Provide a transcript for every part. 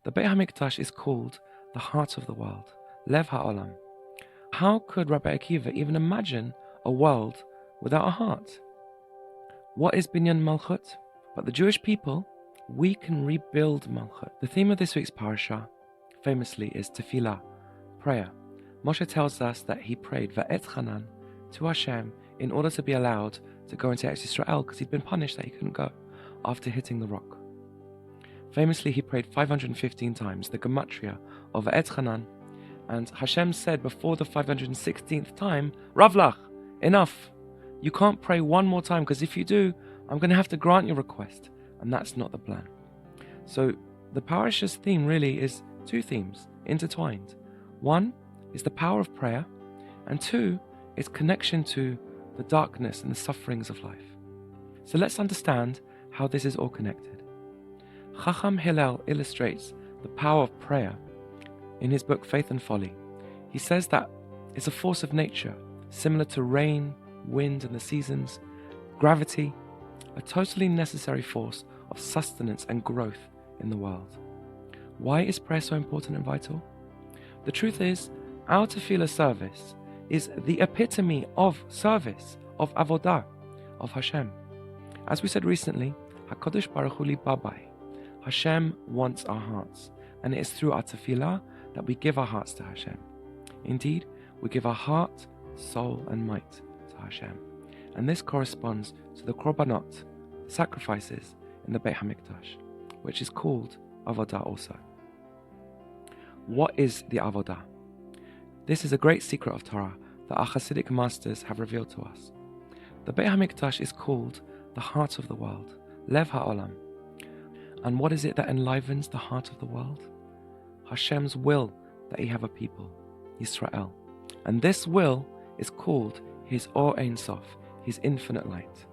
The Beit HaMikdash is called the heart of the world, Lev HaOlam. How could Rabbi Akiva even imagine a world without a heart? What is Binyan Malchut? But the Jewish people, we can rebuild Malchut. The theme of this week's parasha, famously, is tefillah, prayer. Moshe tells us that he prayed Va'etchanan to Hashem in order to be allowed to go into Exile because he'd been punished that he couldn't go after hitting the rock. Famously, he prayed 515 times, the gematria of Va'etchanan, and Hashem said before the 516th time, Ravlach, enough. You can't pray one more time because if you do, I'm going to have to grant your request. And that's not the plan. So the parasha's theme really is two themes intertwined. One is the power of prayer, and two is connection to the darkness and the sufferings of life. So let's understand how this is all connected. Chacham Hillel illustrates the power of prayer in his book Faith and Folly. He says that it's a force of nature, similar to rain, wind and the seasons, gravity, a totally necessary force of sustenance and growth in the world. Why is prayer so important and vital? The truth is, our tefillah service is the epitome of service, of Avodah, of Hashem. As we said recently, HaKadosh Baruch Hu li babai. Hashem wants our hearts, and it is through our tefillah that we give our hearts to Hashem. Indeed, we give our heart, soul and might to Hashem. And this corresponds to the korbanot, sacrifices in the Beit HaMikdash, which is called Avodah also. What is the Avodah? This is a great secret of Torah that our Hasidic masters have revealed to us. The Beit HaMikdash is called the heart of the world, Lev HaOlam. And what is it that enlivens the heart of the world? Hashem's will that he have a people, Yisrael. And this will is called his Or Ein Sof, his infinite light.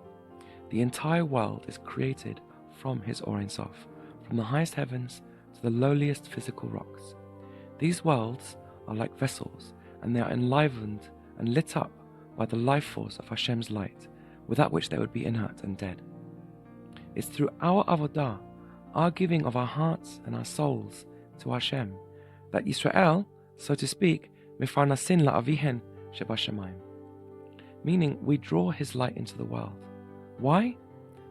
The entire world is created from his Or Ein Sof, from the highest heavens to the lowliest physical rocks. These worlds are like vessels, and they are enlivened and lit up by the life force of Hashem's light, without which they would be inert and dead. It's through our Avodah, our giving of our hearts and our souls to Hashem, that Yisrael, so to speak, mefarnasin la'avihen shebashamayim, meaning we draw his light into the world. Why?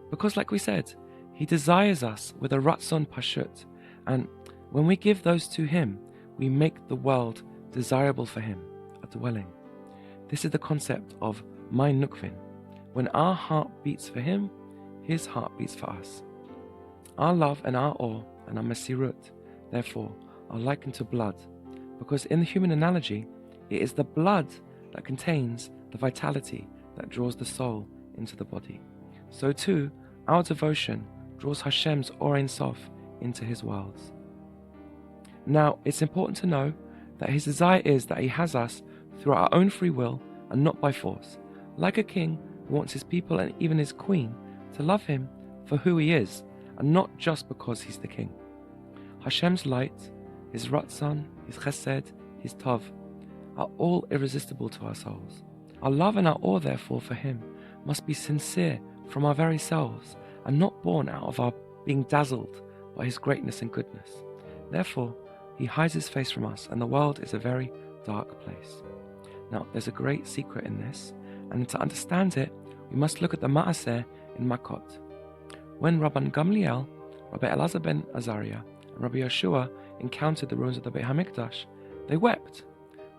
Because like we said, he desires us with a ratzon pashut, and when we give those to him, we make the world desirable for him, a dwelling. This is the concept of mein nukvin. When our heart beats for him, his heart beats for us. Our love and our awe and our mesirut, therefore, are likened to blood, because in the human analogy, it is the blood that contains the vitality that draws the soul into the body. So too, our devotion draws Hashem's Or Ein Sof into his worlds. Now, it's important to know that his desire is that he has us through our own free will and not by force, like a king who wants his people and even his queen to love him for who he is, and not just because he's the king. Hashem's light, his ratzon, his chesed, his tov, are all irresistible to our souls. Our love and our awe, therefore, for him must be sincere from our very selves, and not born out of our being dazzled by his greatness and goodness. Therefore, he hides his face from us, and the world is a very dark place. Now, there's a great secret in this, and to understand it, we must look at the Ma'aseh in Makot. When Rabban Gamliel, Rabbi Elazar ben Azariah, and Rabbi Yehoshua encountered the ruins of the Beit HaMikdash, they wept,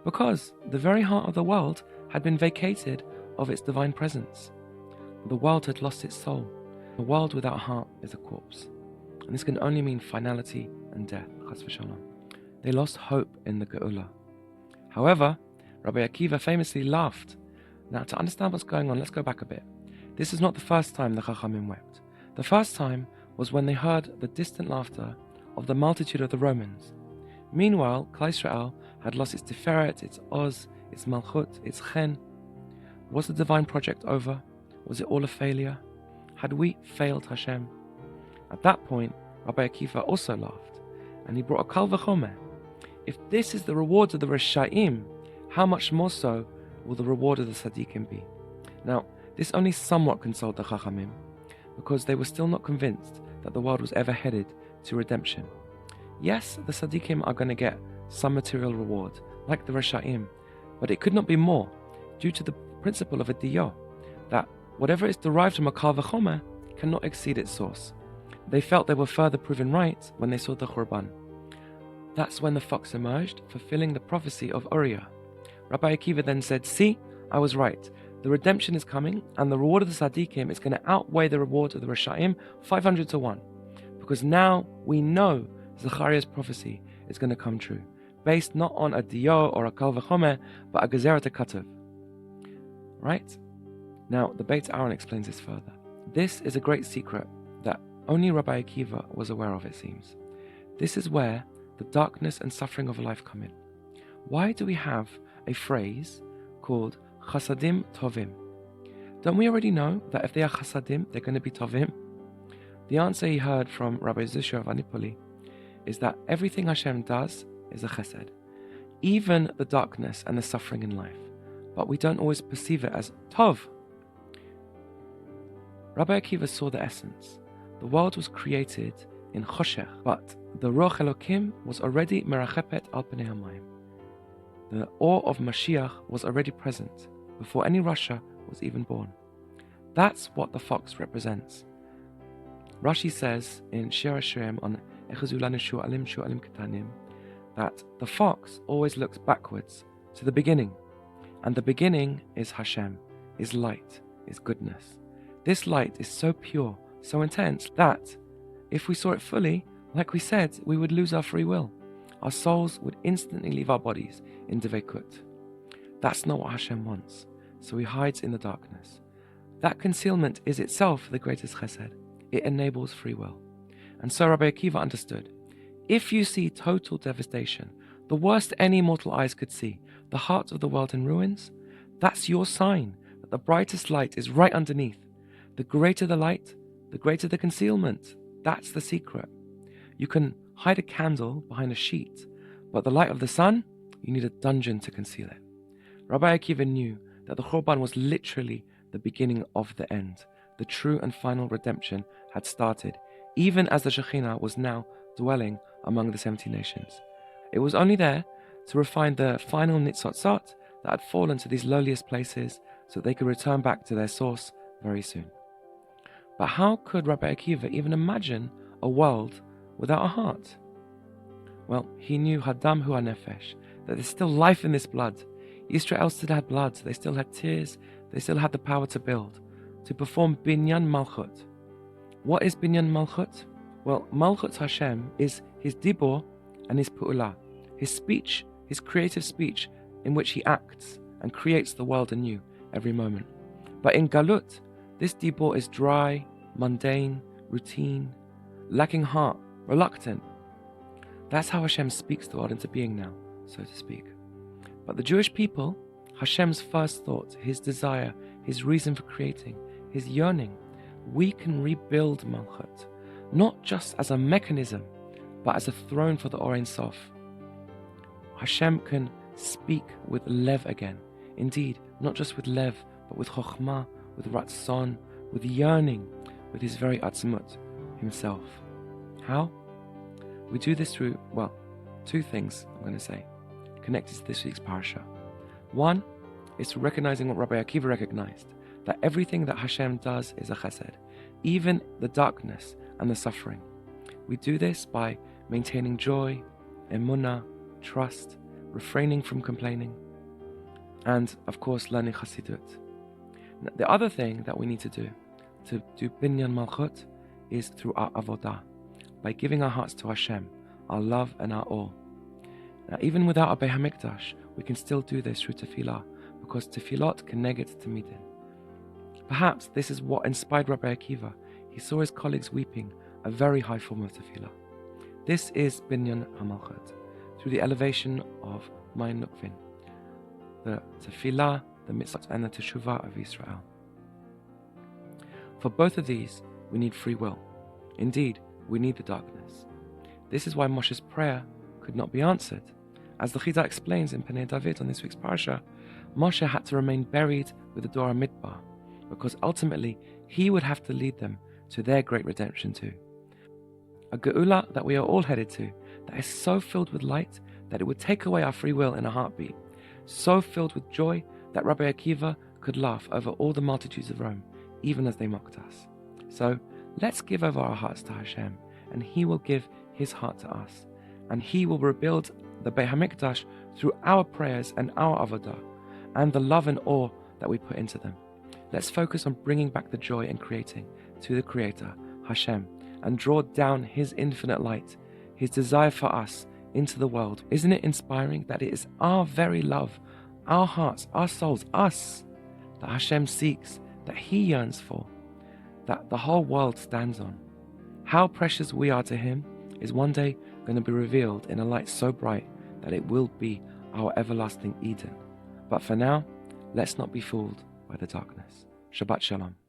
because the very heart of the world had been vacated of its divine presence. The world had lost its soul. A world without a heart is a corpse. And this can only mean finality and death, chas v'shalom. They lost hope in the Geula. However, Rabbi Akiva famously laughed. Now, to understand what's going on, let's go back a bit. This is not the first time the Chachamim wept. The first time was when they heard the distant laughter of the multitude of the Romans. Meanwhile, Klal Yisrael had lost its Tiferet, its Oz, its Malchut, its Chen. Was the divine project over? Was it all a failure? Had we failed Hashem? At that point, Rabbi Akiva also laughed, and he brought a kal v'chomer. If this is the reward of the Risha'im, how much more so will the reward of the Tzaddikim be? Now, this only somewhat consoled the Chachamim, because they were still not convinced that the world was ever headed to redemption. Yes, the Tzaddikim are going to get some material reward, like the Rasha'im, but it could not be more, due to the principle of a diyo, that whatever is derived from a kal v'chomer cannot exceed its source. They felt they were further proven right when they saw the Khurban. That's when the fox emerged, fulfilling the prophecy of Uriah. Rabbi Akiva then said, "See, I was right. The redemption is coming, and the reward of the Tzaddikim is going to outweigh the reward of the Rasha'im 500 to 1. Because now we know Zechariah's prophecy is going to come true, based not on a diyo or a kal v'chomer, but a gezerah katuv." Right? Now, the Beit Aaron explains this further. This is a great secret that only Rabbi Akiva was aware of, it seems. This is where the darkness and suffering of life come in. Why do we have a phrase called chasadim tovim? Don't we already know that if they are chasadim, they're going to be tovim? The answer he heard from RabbiYehoshuaSimons is that everything Hashem does is a chesed, even the darkness and the suffering in life, but we don't always perceive it as tov. Rabbi Akiva saw the essence. The world was created in choshech, but the Ruach Elokim was already merachepet al pnei hamayim. The awe of Mashiach was already present before any Rasha was even born. That's what the fox represents. Rashi says in Shir Hashem on Echazulanu Shu'alim Ketanim that the fox always looks backwards to the beginning, and the beginning is Hashem, is light, is goodness. This light is so pure, so intense that if we saw it fully, like we said, we would lose our free will. Our souls would instantly leave our bodies in Devekut. That's not what Hashem wants, so he hides in the darkness. That concealment is itself the greatest chesed. It enables free will. And so Rabbi Akiva understood, if you see total devastation, the worst any mortal eyes could see, the heart of the world in ruins, that's your sign that the brightest light is right underneath. The greater the light, the greater the concealment. That's the secret. You can hide a candle behind a sheet, but the light of the sun, you need a dungeon to conceal it. Rabbi Akiva knew that the Khurban was literally the beginning of the end. The true and final redemption had started, even as the Shekhinah was now dwelling among the 70 nations. It was only there to refine the final nitzotzot that had fallen to these lowliest places so that they could return back to their source very soon. But how could Rabbi Akiva even imagine a world without a heart? Well, he knew Hadam hu hanefesh, that there's still life in this blood. Israel still had blood, they still had tears, they still had the power to build, to perform Binyan Malchut. What is Binyan Malchut? Well, Malchut Hashem is his dibor and his pu'ulah, his speech, his creative speech in which he acts and creates the world anew every moment. But in Galut, this dibor is dry, mundane, routine, lacking heart, reluctant. That's how Hashem speaks the world into being now, so to speak. But the Jewish people, Hashem's first thought, his desire, his reason for creating, his yearning, we can rebuild Malchut, not just as a mechanism, but as a throne for the Or Ein Sof. Hashem can speak with Lev again. Indeed, not just with Lev, but with Chokhmah, with Ratzon, with yearning, with his very Atzmut, himself. How? We do this through, well, two things I'm going to say, connected to this week's parasha. One is through recognizing what Rabbi Akiva recognized, that everything that Hashem does is a chesed, even the darkness and the suffering. We do this by maintaining joy, emunah, trust, refraining from complaining, and of course learning Chassidut. The other thing that we need to do Binyan Malchut is through our Avodah, by giving our hearts to Hashem, our love and our awe. Now, even without a Beit HaMikdash, we can still do this through tefillah, because tefillot connected to midin. Perhaps this is what inspired Rabbi Akiva. He saw his colleagues weeping, a very high form of tefillah. This is Binyan HaMalchut, through the elevation of Mayin Nukvin, the tefillah, the mitzvot, and the teshuvah of Israel. For both of these, we need free will. Indeed, we need the darkness. This is why Moshe's prayer could not be answered. As the Chida explains in Penei David on this week's parasha, Moshe had to remain buried with the Dora Midbar, because ultimately he would have to lead them to their great redemption too. A geula that we are all headed to, that is so filled with light that it would take away our free will in a heartbeat, so filled with joy that Rabbi Akiva could laugh over all the multitudes of Rome, even as they mocked us. So let's give over our hearts to Hashem, and He will give His heart to us, and He will rebuild the Beit HaMikdash through our prayers and our Avodah, and the love and awe that we put into them. Let's focus on bringing back the joy in creating to the Creator, Hashem, and draw down His infinite light, His desire for us into the world. Isn't it inspiring that it is our very love, our hearts, our souls, us, that Hashem seeks, that He yearns for, that the whole world stands on? How precious we are to Him is one day going to be revealed in a light so bright that it will be our everlasting Eden. But for now, let's not be fooled by the darkness. Shabbat Shalom.